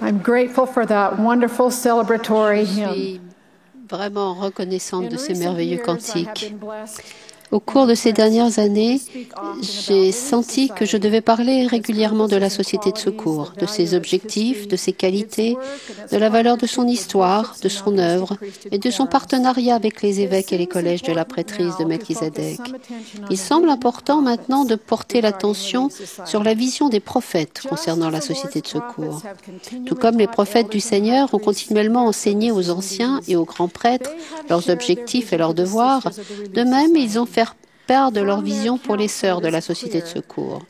I'm grateful for that wonderful celebratory Je hymn. suis vraiment reconnaissante de In ces recent merveilleux years, I have cantiques. been blessed Au cours de ces dernières années, j'ai senti que je devais parler régulièrement de la société de secours, de ses objectifs, de ses qualités, de la valeur de son histoire, de son œuvre et de son partenariat avec les évêques et les collèges de la prêtrise de Melchizedek. Il semble important maintenant de porter l'attention sur la vision des prophètes concernant la société de secours. Tout comme les prophètes du Seigneur ont continuellement enseigné aux anciens et aux grands prêtres leurs objectifs et leurs devoirs, de même ils ont fait part de leur vision pour les sœurs de la société de secours.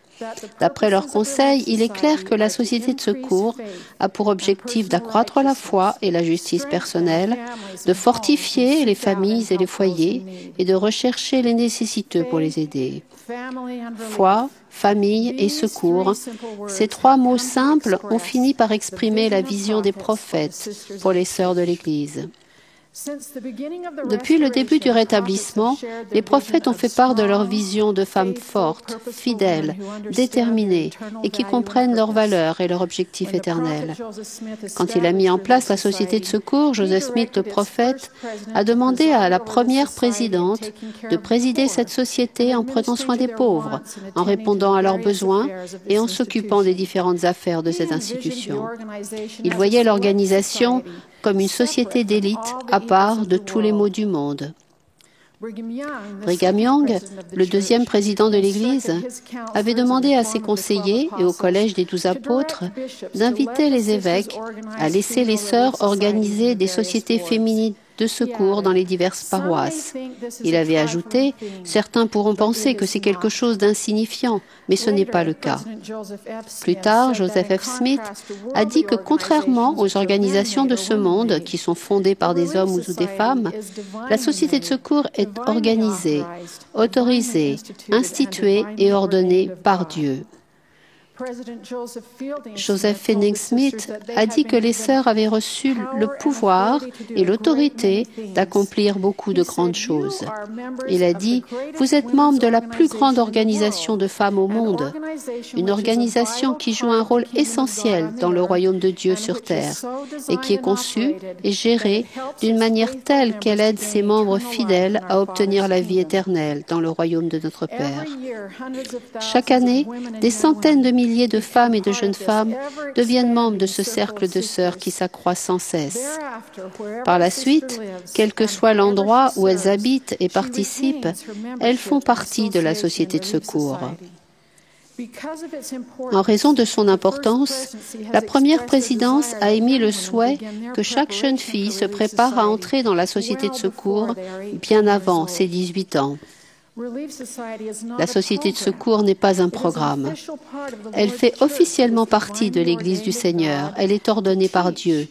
D'après leurs conseils, il est clair que la société de secours a pour objectif d'accroître la foi et la justice personnelle, de fortifier les familles et les foyers et de rechercher les nécessiteux pour les aider. Foi, famille et secours, ces trois mots simples ont fini par exprimer la vision des prophètes pour les sœurs de l'Église. Depuis le début du rétablissement, les prophètes ont fait part de leur vision de femmes fortes, fidèles, déterminées et qui comprennent leurs valeurs et leurs objectifs éternels. Quand il a mis en place la société de secours, Joseph Smith, le prophète, a demandé à la première présidente de présider cette société en prenant soin des pauvres, en répondant à leurs besoins et en s'occupant des différentes affaires de cette institution. Il voyait l'organisation comme une société d'élite à part de tous les maux du monde. Brigham Young, le deuxième président de l'Église, avait demandé à ses conseillers et au collège des 12 apôtres d'inviter les évêques à laisser les sœurs organiser des sociétés féminines de secours dans les diverses paroisses. Il avait ajouté « Certains pourront penser que c'est quelque chose d'insignifiant, mais ce n'est pas le cas. » Plus tard, Joseph F. Smith a dit que contrairement aux organisations de ce monde qui sont fondées par des hommes ou des femmes, la société de secours est organisée, autorisée, instituée et ordonnée par Dieu. Joseph Fielding Smith a dit que les sœurs avaient reçu le pouvoir et l'autorité d'accomplir beaucoup de grandes choses. Il a dit « Vous êtes membre de la plus grande organisation de femmes au monde, une organisation qui joue un rôle essentiel dans le royaume de Dieu sur terre et qui est conçue et gérée d'une manière telle qu'elle aide ses membres fidèles à obtenir la vie éternelle dans le royaume de notre Père. » Chaque année, des centaines de milliers de femmes et de jeunes femmes deviennent membres de ce cercle de sœurs qui s'accroît sans cesse. Par la suite, quel que soit l'endroit où elles habitent et participent, elles font partie de la société de secours. En raison de son importance, la première présidence a émis le souhait que chaque jeune fille se prépare à entrer dans la société de secours bien avant ses 18 ans. La société de secours n'est pas un programme. Elle fait officiellement partie de l'Église du Seigneur. Elle est ordonnée par Dieu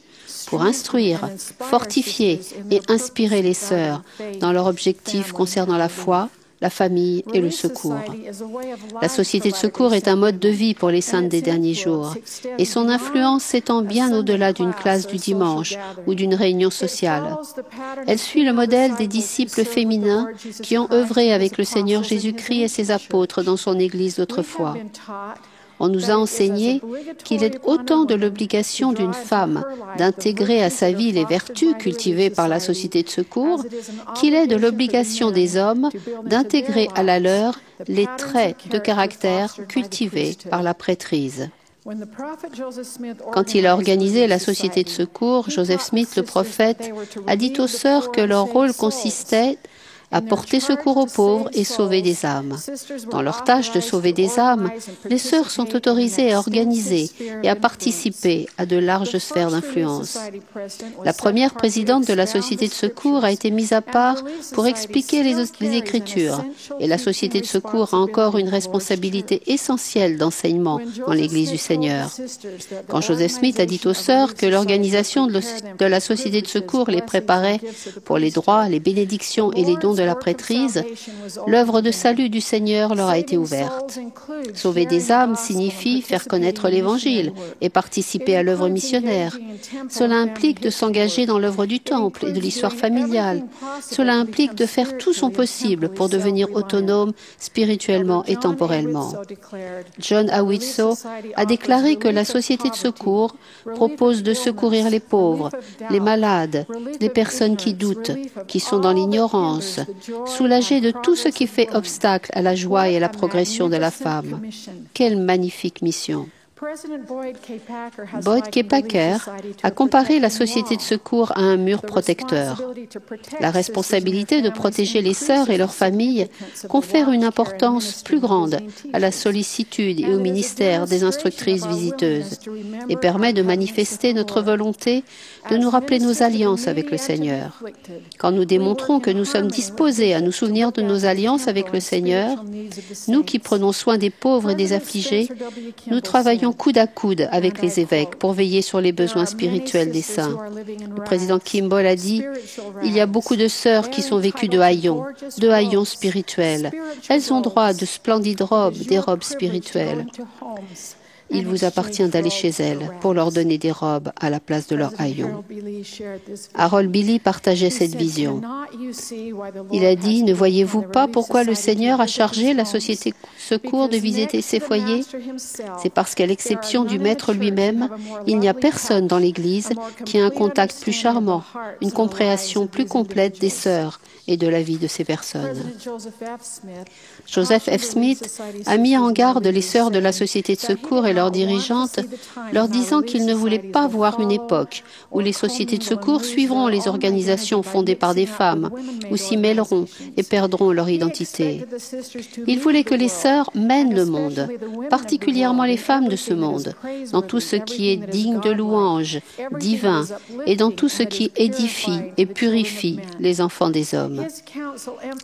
pour instruire, fortifier et inspirer les sœurs dans leurs objectifs concernant la foi, la famille et le secours. La société de secours est un mode de vie pour les saintes des derniers jours et son influence s'étend bien au-delà d'une classe du dimanche ou d'une réunion sociale. Elle suit le modèle des disciples féminins qui ont œuvré avec le Seigneur Jésus-Christ et ses apôtres dans son Église d'autrefois. On nous a enseigné qu'il est autant de l'obligation d'une femme d'intégrer à sa vie les vertus cultivées par la société de secours qu'il est de l'obligation des hommes d'intégrer à la leur les traits de caractère cultivés par la prêtrise. Quand il a organisé la société de secours, Joseph Smith, le prophète, a dit aux sœurs que leur rôle consistait à porter secours aux pauvres et sauver des âmes. Dans leur tâche de sauver des âmes, les sœurs sont autorisées à organiser et à participer à de larges sphères d'influence. La première présidente de la Société de secours a été mise à part pour expliquer les Écritures, et la Société de secours a encore une responsabilité essentielle d'enseignement dans l'Église du Seigneur. Quand Joseph Smith a dit aux sœurs que l'organisation de la Société de secours les préparait pour les droits, les bénédictions et les dons de la prêtrise, l'œuvre de salut du Seigneur leur a été ouverte. Sauver des âmes signifie faire connaître l'Évangile et participer à l'œuvre missionnaire. Cela implique de s'engager dans l'œuvre du Temple et de l'histoire familiale. Cela implique de faire tout son possible pour devenir autonome spirituellement et temporellement. John Howitso a déclaré que la Société de secours propose de secourir les pauvres, les malades, les personnes qui doutent, qui sont dans l'ignorance, soulagées de tout ce qui fait obstacle à la joie et à la progression de la femme. Quelle magnifique mission! Boyd K. Packer a comparé la société de secours à un mur protecteur. La responsabilité de protéger les sœurs et leurs familles confère une importance plus grande à la sollicitude et au ministère des instructrices visiteuses et permet de manifester notre volonté de nous rappeler nos alliances avec le Seigneur. Quand nous démontrons que nous sommes disposés à nous souvenir de nos alliances avec le Seigneur, nous qui prenons soin des pauvres et des affligés, nous travaillons coude à coude avec les évêques pour veiller sur les besoins spirituels des saints. Le président Kimball a dit « Il y a beaucoup de sœurs qui sont vécues de haillons spirituels. Elles ont droit à de splendides robes, des robes spirituelles. Il vous appartient d'aller chez elles pour leur donner des robes à la place de leurs haillons. » Harold Billy partageait cette vision. Il a dit « Ne voyez-vous pas pourquoi le Seigneur a chargé la Société Secours de visiter ces foyers? C'est parce qu'à l'exception du Maître lui-même, il n'y a personne dans l'Église qui a un contact plus charmant, une compréhension plus complète des sœurs et de la vie de ces personnes. » Joseph F. Smith a mis en garde les sœurs de la Société de secours et leurs dirigeantes, leur disant qu'il ne voulait pas voir une époque où les sociétés de secours suivront les organisations fondées par des femmes, ou s'y mêleront et perdront leur identité. Il voulait que les sœurs mènent le monde, particulièrement les femmes de ce monde, dans tout ce qui est digne de louange, divin, et dans tout ce qui édifie et purifie les enfants des hommes.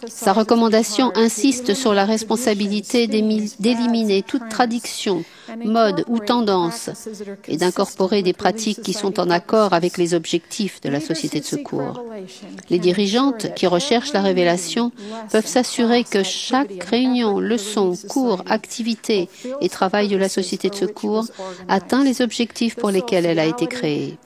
Sa recommandation insiste sur la responsabilité d'éliminer toute tradition, mode ou tendance et d'incorporer des pratiques qui sont en accord avec les objectifs de la Société de secours. Les dirigeantes qui recherchent la révélation peuvent s'assurer que chaque réunion, leçon, cours, activité et travail de la Société de secours atteint les objectifs pour lesquels elle a été créée.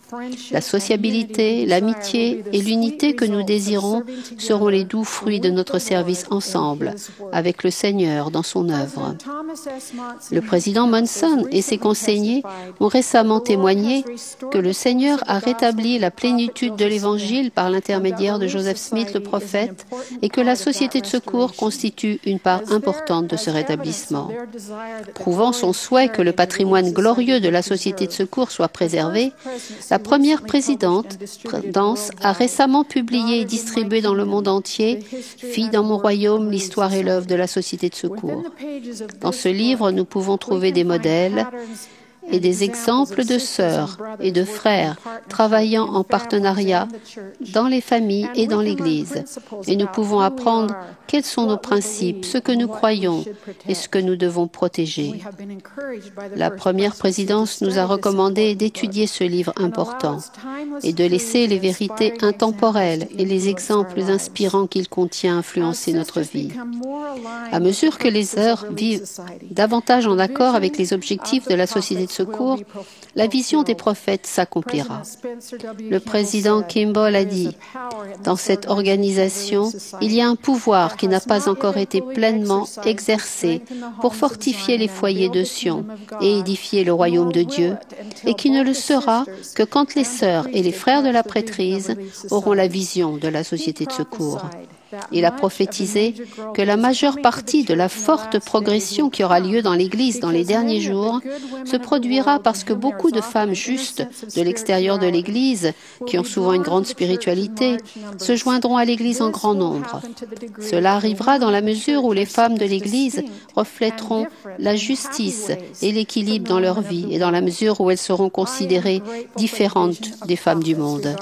La sociabilité, l'amitié et l'unité que nous désirons seront les doux fruits de notre service ensemble, avec le Seigneur dans son œuvre. Le président Monson et ses conseillers ont récemment témoigné que le Seigneur a rétabli la plénitude de l'Évangile par l'intermédiaire de Joseph Smith le prophète et que la Société de secours constitue une part importante de ce rétablissement. Prouvant son souhait que le patrimoine glorieux de la Société de secours soit préservé, la première présidente a récemment publié et distribué dans le monde entier « Fille dans mon royaume, l'histoire et l'œuvre de la Société de secours ». Dans ce livre, nous pouvons trouver des modèles et des exemples de sœurs et de frères travaillant en partenariat dans les familles et dans l'Église. Et nous pouvons apprendre quels sont nos principes, ce que nous croyons et ce que nous devons protéger. La première présidence nous a recommandé d'étudier ce livre important et de laisser les vérités intemporelles et les exemples inspirants qu'il contient influencer notre vie. À mesure que les heures vivent davantage en accord avec les objectifs de la Société de secours, la vision des prophètes s'accomplira. Le président Kimball a dit « Dans cette organisation, il y a un pouvoir qui n'a pas encore été pleinement exercé pour fortifier les foyers de Sion et édifier le royaume de Dieu, et qui ne le sera que quand les sœurs et les frères de la prêtrise auront la vision de la Société de secours. » Il a prophétisé que la majeure partie de la forte progression qui aura lieu dans l'Église dans les derniers jours se produira parce que beaucoup de femmes justes de l'extérieur de l'Église, qui ont souvent une grande spiritualité, se joindront à l'Église en grand nombre. Cela arrivera dans la mesure où les femmes de l'Église reflèteront la justice et l'équilibre dans leur vie et dans la mesure où elles seront considérées différentes des femmes du monde.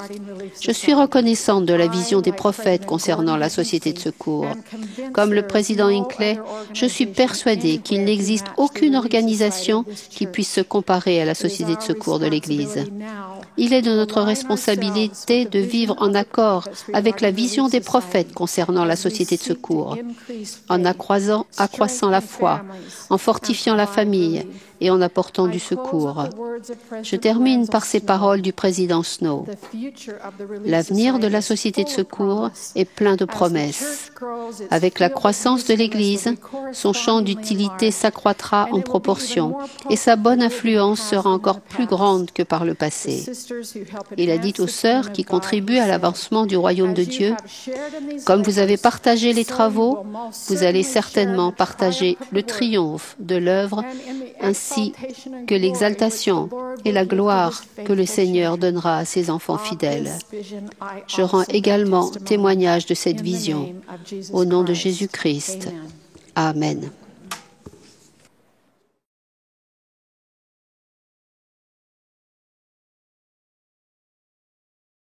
Je suis reconnaissante de la vision des prophètes concernant la Société de secours. Comme le président Hinckley, je suis persuadée qu'il n'existe aucune organisation qui puisse se comparer à la Société de secours de l'Église. Il est de notre responsabilité de vivre en accord avec la vision des prophètes concernant la société de secours, en accroissant la foi, en fortifiant la famille et en apportant du secours. Je termine par ces paroles du président Snow. L'avenir de la société de secours est plein de promesses. Avec la croissance de l'Église, son champ d'utilité s'accroîtra en proportion et sa bonne influence sera encore plus grande que par le passé. Il a dit aux sœurs qui contribuent à l'avancement du royaume de Dieu, « Comme vous avez partagé les travaux, vous allez certainement partager le triomphe de l'œuvre ainsi que l'exaltation et la gloire que le Seigneur donnera à ses enfants fidèles. Je rends également témoignage de cette vision. Au nom de Jésus-Christ. Amen.